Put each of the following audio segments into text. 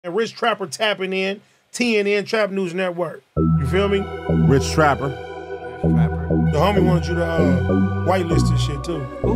And Rich Trapper tapping in, TNN Trap News Network. You feel me? Rich Trapper. The homie wanted you to whitelist this shit too. Who?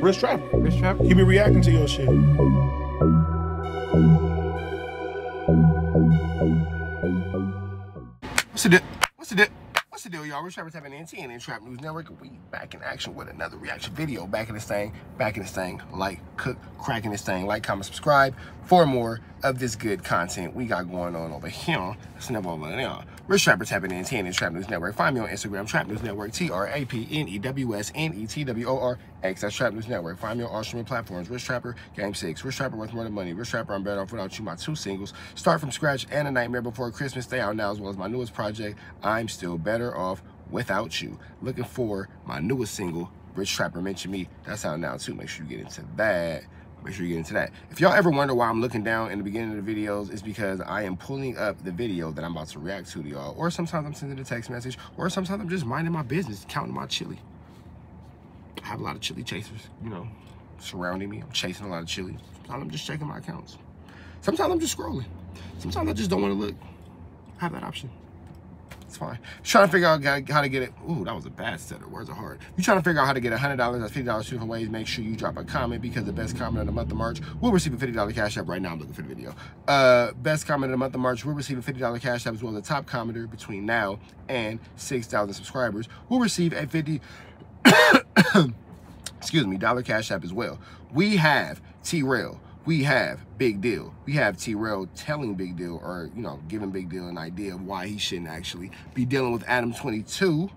Rich Trapper. Rich Trapper? He be reacting to your shit. What's the deal, y'all? Rich Trapper tapping in, TNN Trap News Network. We back in action with another reaction video. Back in this thing, like, cook, cracking this thing, like, comment, subscribe for more of this good content we got going on over here. That's never over there. Rich Trapper tapping in, TNN Trap News Network. Find me on Instagram, Trap News Network, TRAPNEWSNETWORX. That's Trap News Network. Find me on all streaming platforms. Rich Trapper, Game 6. Rich Trapper, Worth More Than Money. Rich Trapper, I'm Better Off Without You. My 2 singles, Start From Scratch and A Nightmare Before Christmas, stay out now, as well as my newest project, I'm Still Better Off Without You. Looking for my newest single, Rich Trapper Mention Me. That's out now too. Make sure you get into that. If y'all ever wonder why I'm looking down in the beginning of the videos, it's because I am pulling up the video that I'm about to react to y'all. Or sometimes I'm sending a text message, or sometimes I'm just minding my business, counting my chili. I have a lot of chili chasers, you know, surrounding me. I'm chasing a lot of chili. Sometimes I'm just checking my accounts. Sometimes I'm just scrolling. Sometimes I just don't want to look. I have that option. It's fine. Trying to figure out how to get it. Ooh, that was a bad setup. Words are hard. You're trying to figure out how to get $100. That's $50 2 different ways. Make sure you drop a comment, because the best comment of the month of March will receive a $50 cash app. Right now, I'm looking for the video. Best comment of the month of March will receive a $50 cash app, as well as the top commenter between now and 6,000 subscribers will receive a $50 cash app as well. We have Trell. We have Big Deal. We have Trell telling Big Deal, or, you know, giving Big Deal an idea of why he shouldn't actually be dealing with Adam 22,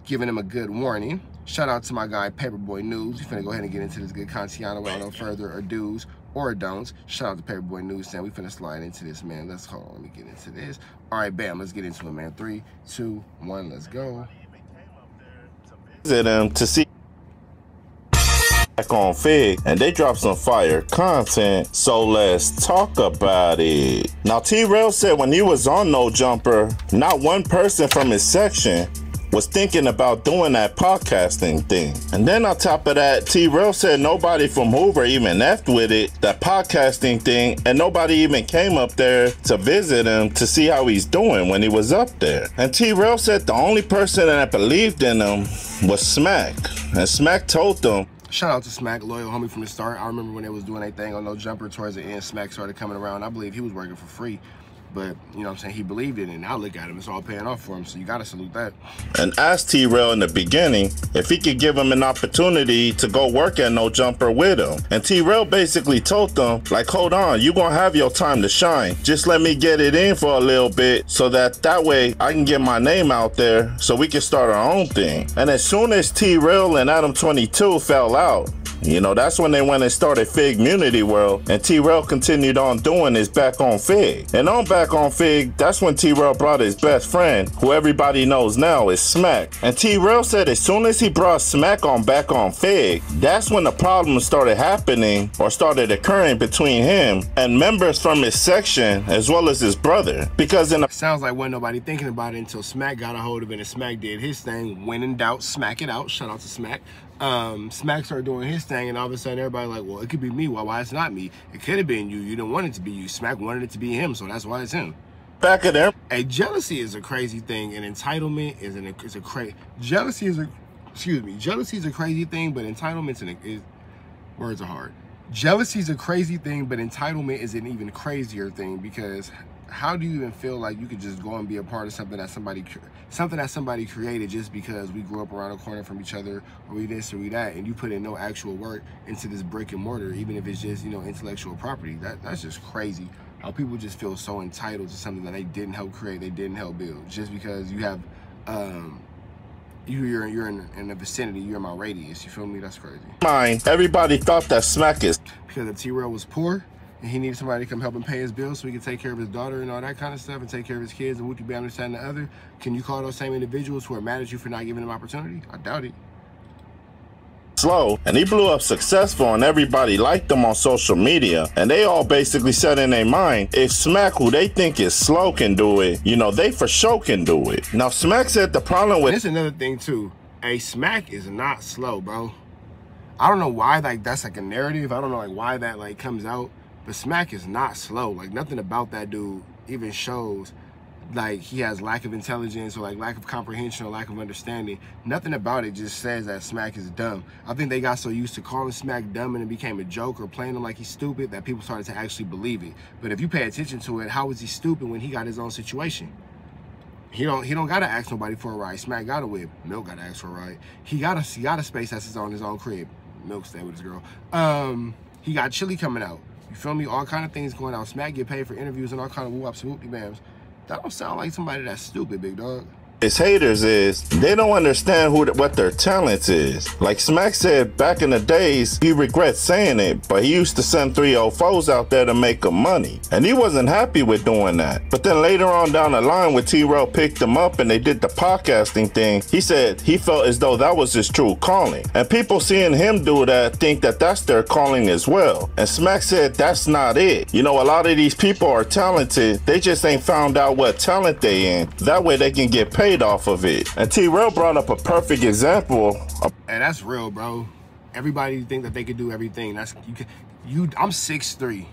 giving him a good warning. Shout out to my guy, Paperboy News. We're finna go ahead and get into this good content without no further ado's or don'ts. Shout out to Paperboy News, saying we finna slide into this, man. Let's hold on, let me get into this. All right, bam, let's get into it, man. 3, 2, 1, let's go. To see back on Fig, and they dropped some fire content, so let's talk about it. Now, Trell said when he was on No Jumper, not one person from his section was thinking about doing that podcasting thing. And then on top of that, Trell said nobody from Hoover even effed with it, that podcasting thing, and nobody even came up there to visit him to see how he's doing when he was up there. And Trell said the only person that believed in him was Smack, and Smack told them. Shout out to Smack, loyal homie from the start. I remember when they was doing their thing on No Jumper towards the end, Smack started coming around. I believe he was working for free, but, you know what I'm saying, he believed it, and now look at him, it's all paying off for him, so you gotta salute that. And asked Trell in the beginning if he could give him an opportunity to go work at No Jumper with him. And Trell basically told them, like, hold on, you gonna have your time to shine. Just let me get it in for a little bit, so that way I can get my name out there, so we can start our own thing. And as soon as Trell and Adam 22 fell out, you know, that's when they went and started Fig Munity World, and Trell continued on doing his Back on Fig. And on Back on Fig, that's when Trell brought his best friend, who everybody knows now is Smack. And Trell said as soon as he brought Smack on Back on Fig, that's when the problems started happening, or started occurring between him and members from his section, as well as his brother. Because in the sounds like wasn't nobody thinking about it until Smack got a hold of it, and Smack did his thing. When in doubt, smack it out. Shout out to Smack. Smack started doing his thing, and all of a sudden everybody like, well, it could be me. Why it's not me? It could have been you. You didn't want it to be you. Smack wanted it to be him, so that's why it's him. Back of there, jealousy is a crazy thing, and entitlement is a crazy. Jealousy is a crazy thing, but entitlement is words are hard. Jealousy is a crazy thing, but entitlement is an even crazier thing, because how do you even feel like you could just go and be a part of something that somebody created just because we grew up around the corner from each other, or we this or we that, and you put in no actual work into this brick and mortar, even if it's just, you know, intellectual property? That's just crazy. How people just feel so entitled to something that they didn't help create, they didn't help build, just because you have you're in the vicinity, you're in my radius. You feel me? That's crazy. Everybody thought that Smack is because if Trell was poor and he needed somebody to come help him pay his bills so he could take care of his daughter and all that kind of stuff, and take care of his kids, and we could be understanding the other, can you call those same individuals who are mad at you for not giving them opportunity? I doubt it. slow, and he blew up successful, and everybody liked him on social media, and they all basically said in their mind, if Smack, who they think is slow, can do it, you know, they for sure can do it. Now Smack said the problem with— There's another thing too. Hey, Smack is not slow, bro. I don't know why, like, that's like a narrative. I don't know, like, why that, like, comes out. But Smack is not slow. Like, nothing about that dude even shows like he has lack of intelligence or like lack of comprehension or lack of understanding. Nothing about it just says that Smack is dumb. I think they got so used to calling Smack dumb and it became a joke or playing him like he's stupid that people started to actually believe it. But if you pay attention to it, how is he stupid when he got his own situation? He don't gotta ask nobody for a ride. Smack got a whip. Milk gotta ask for a ride. He got a space that's his own crib. Milk stay with his girl. He got Chili coming out. You feel me? All kind of things going out. Smack get paid for interviews and all kind of whoop-ups and whoop-de-bams. That don't sound like somebody that's stupid, big dog. His haters is, they don't understand what their talent is. Like Smack said back in the days, he regrets saying it, but he used to send 304s out there to make him money. And he wasn't happy with doing that. But then later on down the line when T-Rell picked him up and they did the podcasting thing, he said he felt as though that was his true calling. And people seeing him do that think that that's their calling as well. And Smack said that's not it. You know, a lot of these people are talented, they just ain't found out what talent they in. That way they can get paid off of it. And T-Rell brought up a perfect example. And that's real, bro. Everybody think that they can do everything. I'm 6'3".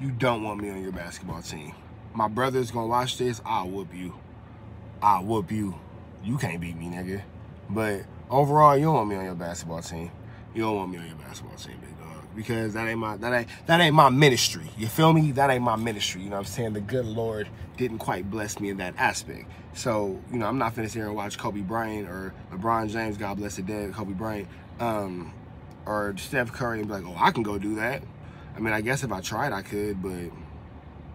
You don't want me on your basketball team. My brother's gonna watch this. I'll whoop you. I'll whoop you. You can't beat me, nigga. But overall, you don't want me on your basketball team. You don't want me on your basketball team, big dog. Because that ain't my ministry. You feel me? That ain't my ministry. You know what I'm saying? The good Lord didn't quite bless me in that aspect. So, you know, I'm not finna sit here and watch Kobe Bryant or LeBron James, God bless the dead, Kobe Bryant, or Steph Curry and be like, oh, I can go do that. I mean, I guess if I tried, I could, but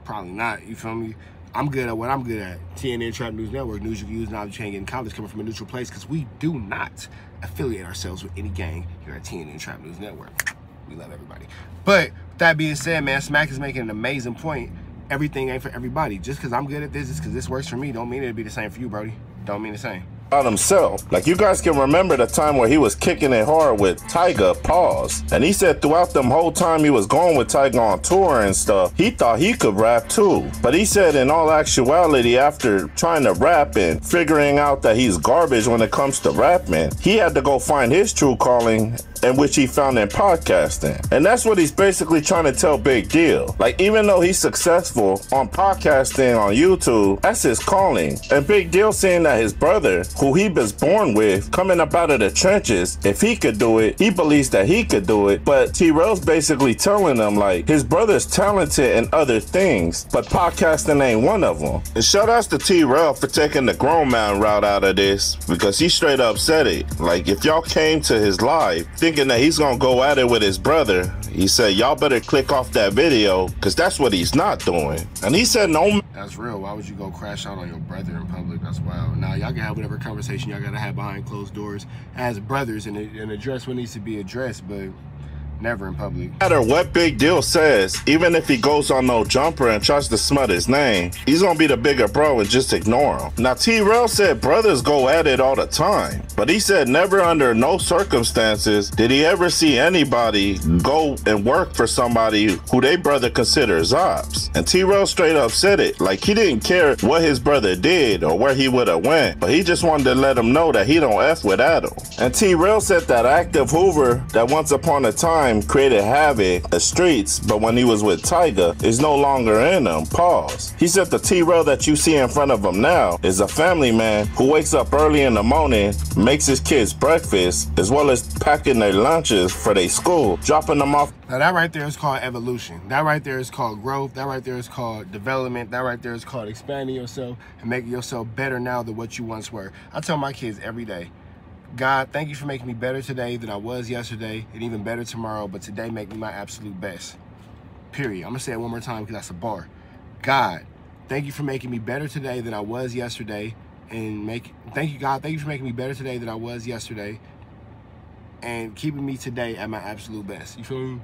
probably not. You feel me? I'm good at what I'm good at. TNN Trap News Network, news you can use, knowledge you can't get in college, coming from a neutral place, because we do not affiliate ourselves with any gang here at TNN Trap News Network. We love everybody. But with that being said, man, Smack is making an amazing point. Everything ain't for everybody. Just because I'm good at this, just because this works for me, don't mean it'll be the same for you, Brody. Don't mean the same. About himself. Like, you guys can remember the time where he was kicking it hard with Tyga, pause. And he said throughout them whole time he was going with Tyga on tour and stuff, he thought he could rap too. But he said in all actuality, after trying to rap and figuring out that he's garbage when it comes to rapping, he had to go find his true calling, in which he found in podcasting. And that's what he's basically trying to tell Big Deal. Like, even though he's successful on podcasting on YouTube, that's his calling. And Big Deal saying that his brother, who he was born with, coming up out of the trenches, if he could do it, he believes that he could do it. But T-Rell's basically telling him, like, his brother's talented in other things, but podcasting ain't one of them. And shout outs to T-Rell for taking the grown man route out of this, because he straight up said it. Like, if y'all came to his live thinking that he's gonna go at it with his brother, he said, y'all better click off that video, because that's what he's not doing. And he said, no. That's real. Why would you go crash out on your brother in public? That's wild. Now, y'all can have whatever conversation y'all gotta have behind closed doors as brothers and address what needs to be addressed, but never in public. No matter what Big Deal says, even if he goes on No Jumper and tries to smut his name, he's gonna be the bigger bro and just ignore him. Now, T-Rell said brothers go at it all the time, but he said never under no circumstances did he ever see anybody go and work for somebody who they brother considers ops. And T-Rell straight up said it. Like, he didn't care what his brother did or where he would have went, but he just wanted to let him know that he don't F with Adam. And T-Rell said that active Hoover that once upon a time created havoc in the streets, but when he was with Tyga, is no longer in them, pause. He said the T-Rell that you see in front of him now is a family man who wakes up early in the morning, makes his kids breakfast, as well as packing their lunches for their school, dropping them off. Now that right there is called evolution. That right there is called growth. That right there is called development. That right there is called expanding yourself and making yourself better now than what you once were. I tell my kids every day, God, thank you for making me better today than I was yesterday, and even better tomorrow, but today make me my absolute best. Period. I'm gonna say it one more time because that's a bar. God, thank you for making me better today than I was yesterday, and thank you, God, thank you for making me better today than I was yesterday, and keeping me today at my absolute best. You feel me?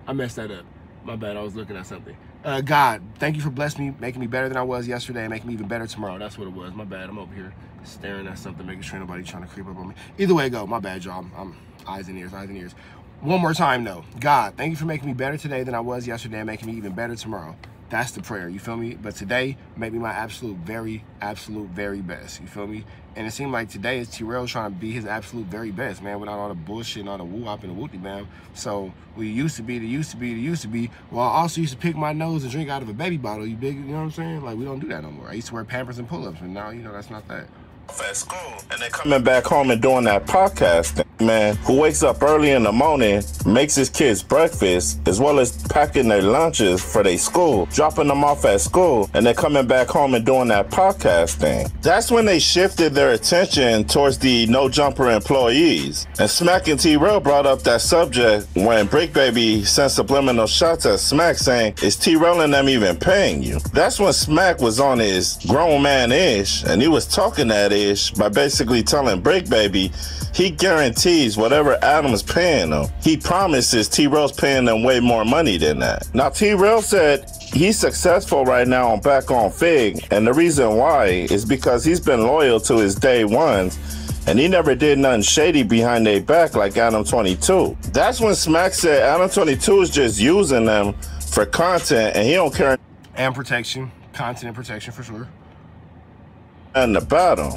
I messed that up. My bad, I was looking at something. God, thank you for blessing me, making me better than I was yesterday, and making me even better tomorrow. That's what it was. My bad, I'm over here staring at something, making sure nobody trying to creep up on me. Either way it go, my bad, y'all. I'm eyes and ears, eyes and ears. One more time, though. God, thank you for making me better today than I was yesterday and making me even better tomorrow. That's the prayer, you feel me? But today, make me my absolute very best, you feel me? And it seemed like today is Trell trying to be his absolute very best, man, without all the bullshit and all the woo-wop and the wooty-bam. So, we used to be, well, I also used to pick my nose and drink out of a baby bottle, you know what I'm saying? Like, we don't do that no more. I used to wear Pampers and pull-ups, but now, you know, that's not that. At school, and then coming back home and doing that podcast, man, who wakes up early in the morning, makes his kids breakfast, as well as packing their lunches for their school, dropping them off at school, and then coming back home and doing that podcast thing. That's when they shifted their attention towards the No Jumper employees. And Smack and Trell brought up that subject when Brick Baby sent subliminal shots at Smack saying, is Trell and them even paying you? That's when Smack was on his grown man-ish, and he was talking that by basically telling Brick Baby he guarantees whatever Adam's paying him. He promises Trell's paying them way more money than that. Now, Trell said he's successful right now on Back on Fig, and the reason why is because he's been loyal to his day ones, and he never did nothing shady behind their back like Adam 22. That's when Smack said Adam 22 is just using them for content, and he don't care. And protection, content and protection for sure. And about him.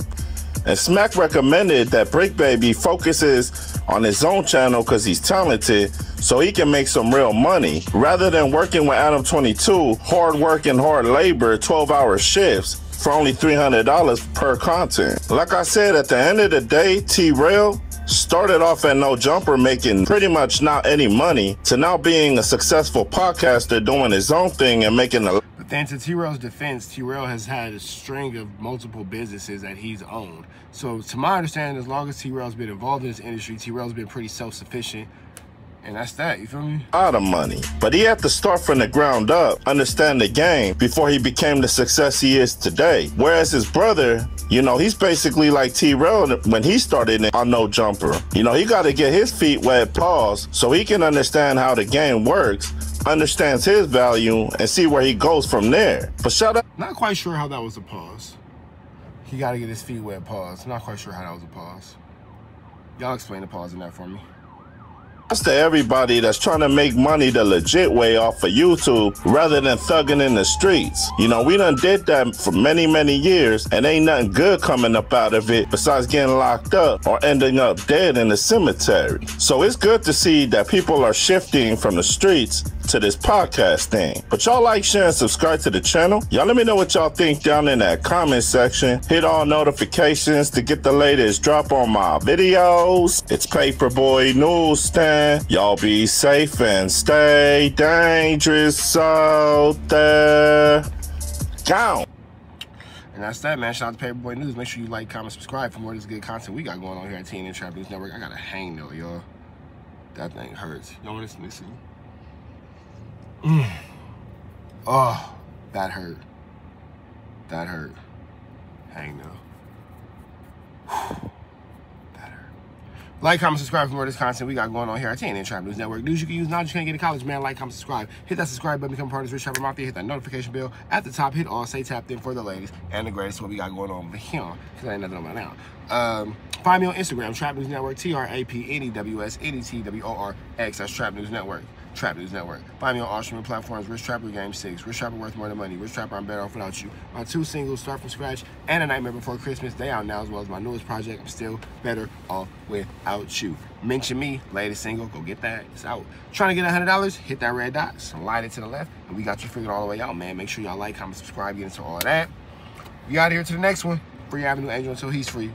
And Smack recommended that Brick Baby focuses on his own channel because he's talented, so he can make some real money, rather than working with Adam 22, hard work and hard labor, 12-hour shifts for only $300 per content. Like I said, at the end of the day, Trell started off at No Jumper making pretty much not any money to now being a successful podcaster doing his own thing and making a... But then to Trell's defense, Trell has had a string of multiple businesses that he's owned. So to my understanding, as long as Trell's been involved in this industry, Trell's been pretty self-sufficient. And that's that, you feel me? A lot of money. But he had to start from the ground up, understand the game, before he became the success he is today. Whereas his brother, you know, he's basically like Trell when he started on No Jumper. You know, he got to get his feet wet, pause, so he can understand how the game works, understands his value, and see where he goes from there. But shut up. Not quite sure how that was a pause. He got to get his feet wet, pause. Not quite sure how that was a pause. Y'all explain the pause in that for me. To everybody that's trying to make money the legit way off of YouTube rather than thugging in the streets. You know, we done did that for many years, and ain't nothing good coming up out of it besides getting locked up or ending up dead in the cemetery. So it's good to see that people are shifting from the streets to this podcast thing. But y'all like, share, and subscribe to the channel. Y'all let me know what y'all think down in that comment section. Hit all notifications to get the latest drop on my videos. It's Paperboy Newsstand. Y'all be safe and stay dangerous out there. Gone. And that's that, man. Shout out to Paperboy News. Make sure you like, comment, subscribe for more of this good content we got going on here at TNN Trap News Network. I got a hang though, y'all. That thing hurts. Y'all want to see? Oh, that hurt. That hurt. Hang though. That hurt. Like, comment, subscribe for more of this content we got going on here at TNN Trap News Network. News you can use now, you can't get to college, man. Like, comment, subscribe. Hit that subscribe button, become part of this Rich Trapper Mafia. Hit that notification bell at the top. Hit all, say tapped in for the ladies and the greatest what we got going on over here. Because I ain't nothing on now. Find me on Instagram, Trap News Network, TRAPNEWSNETWORX. That's Trap News Network. Trap News Network. Find me on all streaming platforms, Rich Trapper Game 6, Rich Trapper Worth More Than Money, Rich Trapper I'm Better Off Without You. My 2 singles, Start From Scratch and A Nightmare Before Christmas, they out now, as well as my newest project, I'm Still Better Off Without You. Mention me, latest single, go get that, it's out. Trying to get $100, hit that red dot, slide it to the left, and we got you figured all the way out, man. Make sure y'all like, comment, subscribe, get into all of that. We out of here to the next one. Free Avenue Angel until he's free.